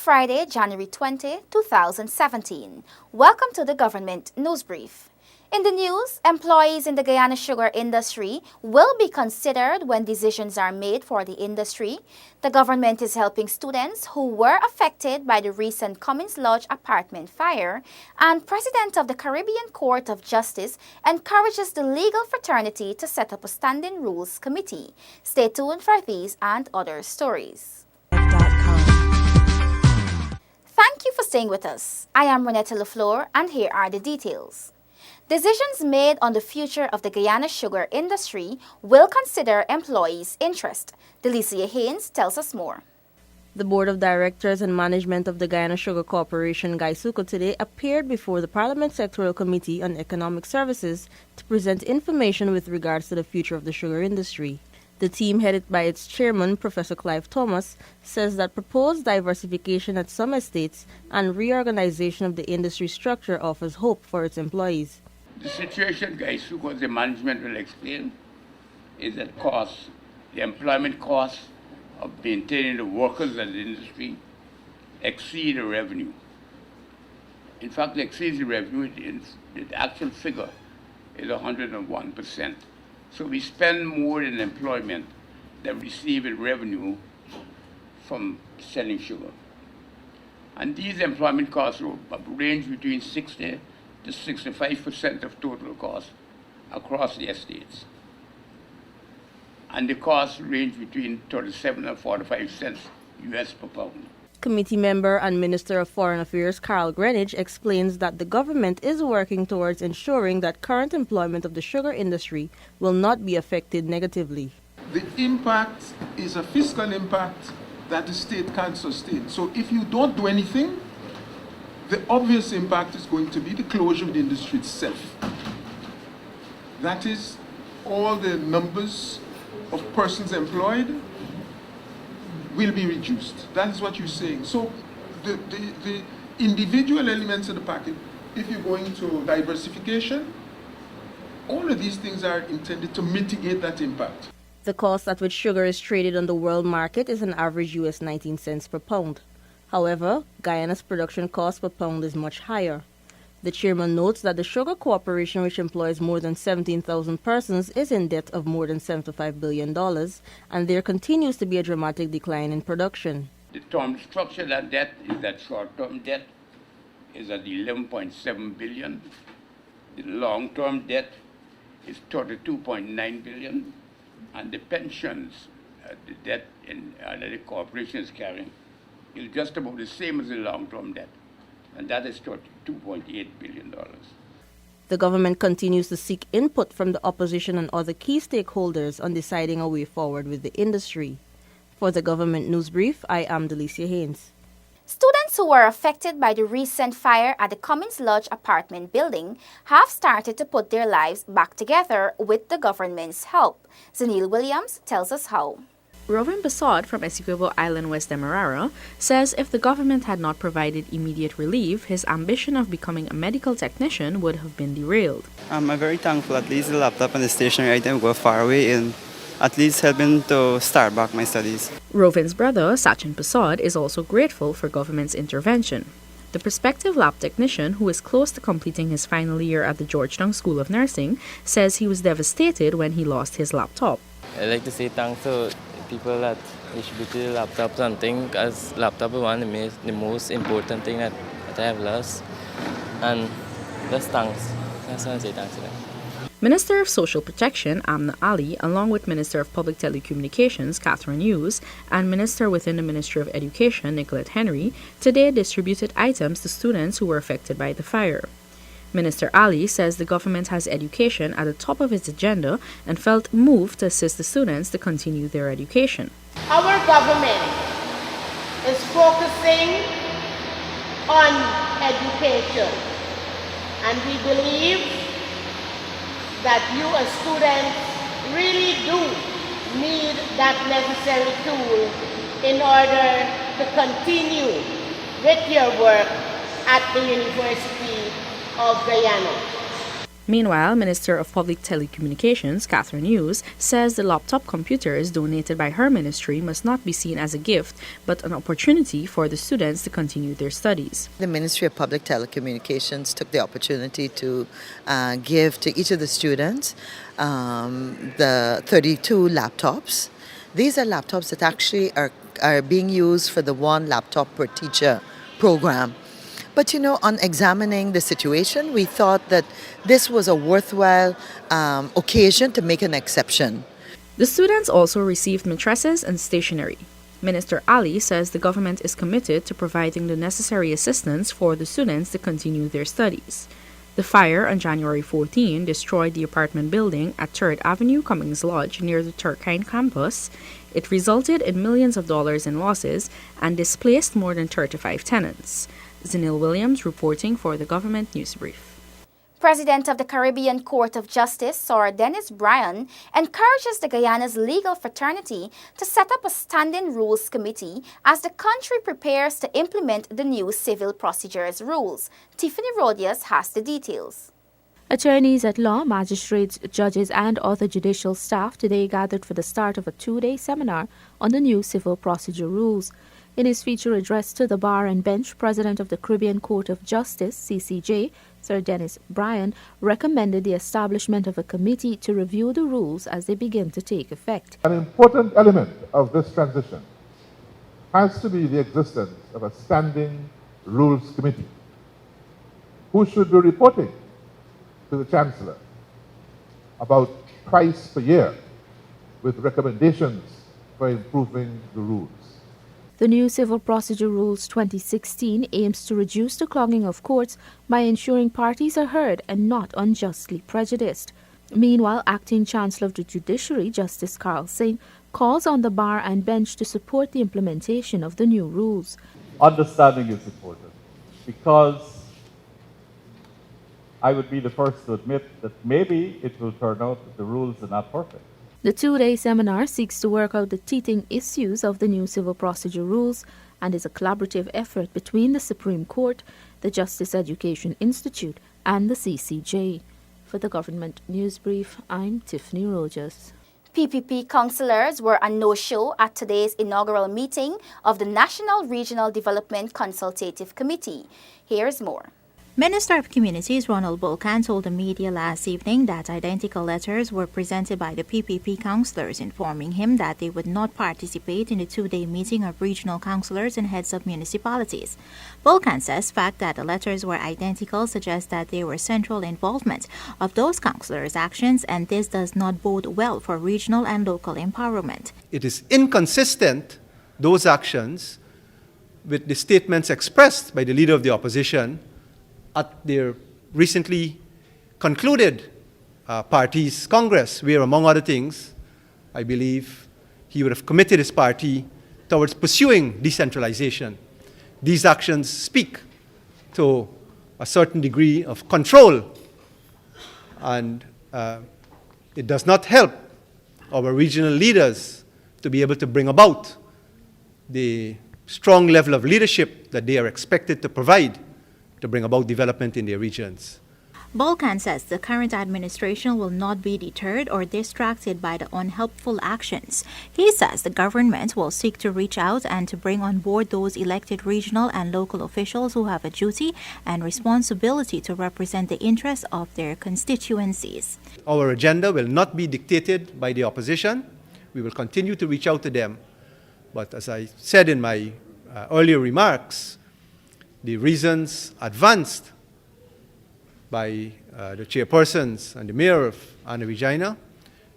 Friday, January 20, 2017. Welcome to the Government News Brief. In the news, employees in the Guyana sugar industry will be considered when decisions are made for the industry. The government is helping students who were affected by the recent Cummins Lodge apartment fire, and President of the Caribbean Court of Justice encourages the legal fraternity to set up a standing rules committee. Stay tuned for these and other stories. Thank you for staying with us. I am Ranetta Fleur, and here are the details. Decisions made on the future of the Guyana sugar industry will consider employees' interest. Delicia Haynes tells us more. The Board of Directors and Management of the Guyana Sugar Corporation, Guysuco, today appeared before the Parliament Sectorial Committee on Economic Services to present information with regards to the future of the sugar industry. The team, headed by its chairman, Professor Clive, says that proposed diversification at some estates and reorganization of the industry structure offers hope for its employees. The situation, Guysuco, the management will explain, is that the employment costs of maintaining the workers in the industry exceed the revenue. In fact, it exceeds the revenue. The actual figure is 101%. So we spend more in employment than receive in revenue from selling sugar. And these employment costs range between 60 to 65% of total costs across the estates. And the costs range between 37 and 45 cents US per pound. Committee member and Minister of Foreign Affairs Carl Greenwich explains that the government is working towards ensuring that current employment of the sugar industry will not be affected negatively. The impact is a fiscal impact that the state can't sustain. So if you don't do anything, the obvious impact is going to be the closure of the industry itself. That is, all the numbers of persons employed will be reduced. That is what you're saying. So the individual elements of the package, if you're going to diversification, all of these things are intended to mitigate that impact. The cost at which sugar is traded on the world market is an average US 19 cents per pound. However, Guyana's production cost per pound is much higher. The chairman notes that the Sugar Corporation, which employs more than 17,000 persons, is in debt of more than $75 billion, and there continues to be a dramatic decline in production. The term structure of that debt is that short-term debt is at 11.7 billion. The long-term debt is 32.9 billion, and the pensions, the debt that the corporation is carrying, is just about the same as the long-term debt, and that is $2.8 billion. The government continues to seek input from the opposition and other key stakeholders on deciding a way forward with the industry. For the Government News Brief, I am Delicia Haynes. Students who were affected by the recent fire at the Cummins Lodge apartment building have started to put their lives back together with the government's help. Zanil Williams tells us how. Rovin Persaud from Essequibo Island, West Demerara, says if the government had not provided immediate relief, his ambition of becoming a medical technician would have been derailed. I'm very thankful at least the laptop and the stationery item go far away in at least helping to start back my studies. Rovin's brother, Sachin Persaud, is also grateful for government's intervention. The prospective lab technician, who is close to completing his final year at the Georgetown School of Nursing, says he was devastated when he lost his laptop. I'd like to say thanks to people that distributed laptops and things, as laptop is one of the most important thing that I have lost. And just thanks. I just want to say thanks to them. Minister of Social Protection, Amna, along with Minister of Public Telecommunications, Hughes, and Minister within the Ministry of Education, Nicolette Henry, today distributed items to students who were affected by the fire. Minister Ali says the government has education at the top of its agenda and felt moved to assist the students to continue their education. Our government is focusing on education, and we believe that you as students really do need that necessary tool in order to continue with your work at the University of Guyana. Meanwhile, Minister of Public Telecommunications, Hughes, says the laptop computers donated by her ministry must not be seen as a gift, but an opportunity for the students to continue their studies. The Ministry of Public Telecommunications took the opportunity to give to each of the students the 32 laptops. These are laptops that actually are being used for the one laptop per teacher program. But on examining the situation, we thought that this was a worthwhile occasion to make an exception. The students also received mattresses and stationery. Minister Ali says the government is committed to providing the necessary assistance for the students to continue their studies. The fire on January 14 destroyed the apartment building at 3rd Avenue Cummings Lodge near the Turkine campus. It resulted in millions of dollars in losses and displaced more than 35 tenants. Zenil Williams reporting for the Government News Brief. President of the Caribbean Court of Justice, Sir Dennis Bryan, encourages the Guyana's legal fraternity to set up a standing rules committee as the country prepares to implement the new civil procedures rules. Tiffny Rhodius has the details. Attorneys at law, magistrates, judges and other judicial staff today gathered for the start of a 2-day seminar on the new civil procedure rules. In his feature address to the Bar and Bench, President of the Caribbean Court of Justice, CCJ, Sir Dennis Bryan, recommended the establishment of a committee to review the rules as they begin to take effect. An important element of this transition has to be the existence of a standing rules committee who should be reporting to the Chancellor about twice per year with recommendations for improving the rules. The new Civil Procedure Rules 2016 aims to reduce the clogging of courts by ensuring parties are heard and not unjustly prejudiced. Meanwhile, Acting Chancellor of the Judiciary, Justice Singh, calls on the Bar and Bench to support the implementation of the new rules. Understanding is important because I would be the first to admit that maybe it will turn out that the rules are not perfect. The 2-day seminar seeks to work out the teething issues of the new civil procedure rules and is a collaborative effort between the Supreme Court, the Justice Education Institute, and the CCJ. For the Government News Brief, I'm Tiffny Rogers. PPP councillors were a no-show at today's inaugural meeting of the National Regional Development Consultative Committee. Here's more. Minister of Communities Ronald Bulkan told the media last evening that identical letters were presented by the PPP councillors informing him that they would not participate in the 2-day meeting of regional councillors and heads of municipalities. Bulkan says the fact that the letters were identical suggests that there were central involvement of those councillors' actions, and this does not bode well for regional and local empowerment. It is inconsistent, those actions, with the statements expressed by the Leader of the Opposition at their recently concluded party's Congress, where, among other things, I believe he would have committed his party towards pursuing decentralization. These actions speak to a certain degree of control, and it does not help our regional leaders to be able to bring about the strong level of leadership that they are expected to provide to bring about development in their regions. Bulkan says the current administration will not be deterred or distracted by the unhelpful actions. He says the government will seek to reach out and to bring on board those elected regional and local officials who have a duty and responsibility to represent the interests of their constituencies. Our agenda will not be dictated by the opposition. We will continue to reach out to them. But as I said in my earlier remarks, the reasons advanced by the chairpersons and the mayor of Anna Vijayana,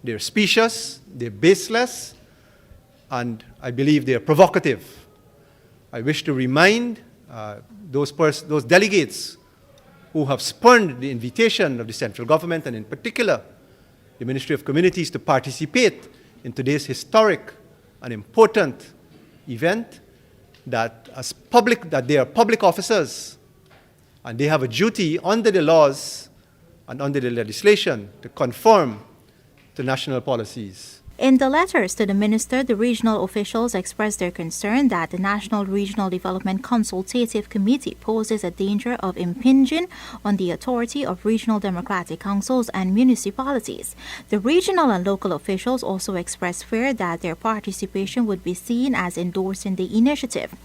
they're specious, they're baseless, and I believe they're provocative. I wish to remind those delegates who have spurned the invitation of the central government, and in particular the Ministry of Communities, to participate in today's historic and important event, that they are public officers and they have a duty under the laws and under the legislation to conform to national policies. In the letters to the minister, the regional officials expressed their concern that the National Regional Development Consultative Committee poses a danger of impinging on the authority of regional democratic councils and municipalities. The regional and local officials also expressed fear that their participation would be seen as endorsing the initiative.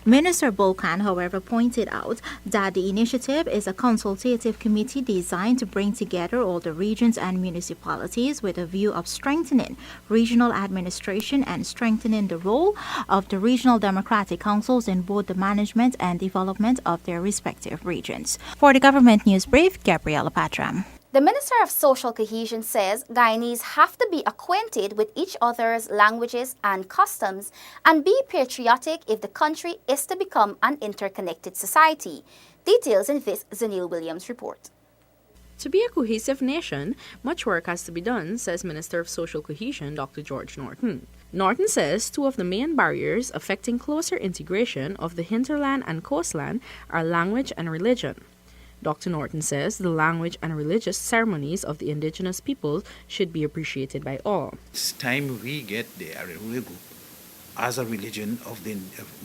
Minister Bulkan, however, pointed out that the initiative is a consultative committee designed to bring together all the regions and municipalities with a view of strengthening regional administration and strengthening the role of the regional democratic councils in both the management and development of their respective regions. For the Government News Brief, Gabriela Patram. The Minister of Social Cohesion says Guyanese have to be acquainted with each other's languages and customs and be patriotic if the country is to become an interconnected society. Details in this Zanil Williams report. To be a cohesive nation, much work has to be done, says Minister of Social Cohesion Dr. George Norton. Norton says two of the main barriers affecting closer integration of the hinterland and coastland are language and religion. Dr. Norton says the language and religious ceremonies of the indigenous peoples should be appreciated by all. It's time we get the Arul group as a religion of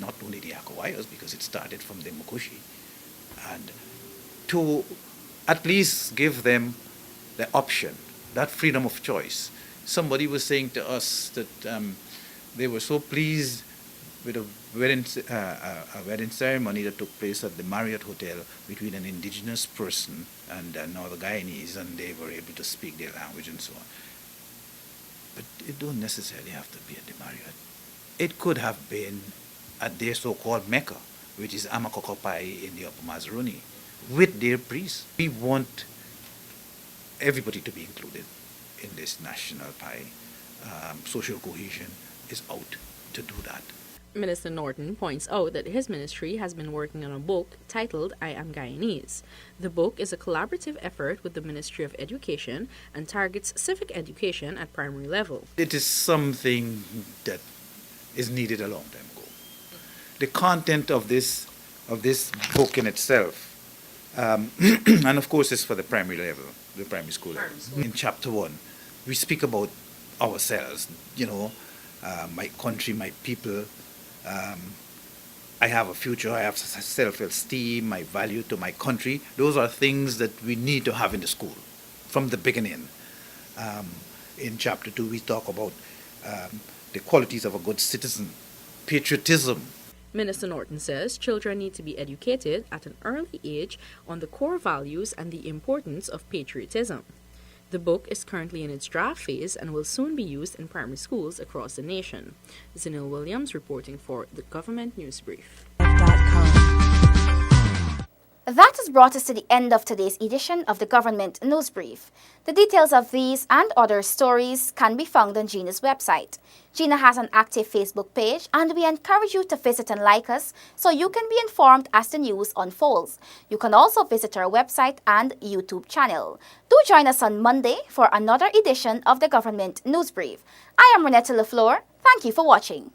not only the Akawayas, because it started from the Mukushi, and to at least give them the option, that freedom of choice. Somebody was saying to us that they were so pleased with a wedding ceremony that took place at the Marriott Hotel between an indigenous person and another Guyanese, and they were able to speak their language and so on. But it don't necessarily have to be at the Marriott. It could have been at their so-called Mecca, which is Amakokopai in the Upper Mazaruni, with their priests. We want everybody to be included in this national pie. Social cohesion is out to do that. Minister Norton points out that his ministry has been working on a book titled I Am Guyanese. The book is a collaborative effort with the Ministry of Education and targets civic education at primary level. It is something that is needed a long time ago. The content of this book in itself, and of course it's for the primary level, the primary school level. In chapter 1, we speak about ourselves, my country, my people. I have a future, I have self-esteem, my value to my country. Those are things that we need to have in the school from the beginning. In chapter 2, we talk about the qualities of a good citizen, patriotism. Minister Norton says children need to be educated at an early age on the core values and the importance of patriotism. The book is currently in its draft phase and will soon be used in primary schools across the nation. Zanil Williams reporting for the Government News Brief. That has brought us to the end of today's edition of the Government News Brief. The details of these and other stories can be found on Gina's website. Gina has an active Facebook page, and we encourage you to visit and like us so you can be informed as the news unfolds. You can also visit our website and YouTube channel. Do join us on Monday for another edition of the Government News Brief. I am Ranetta Fleur. Thank you for watching.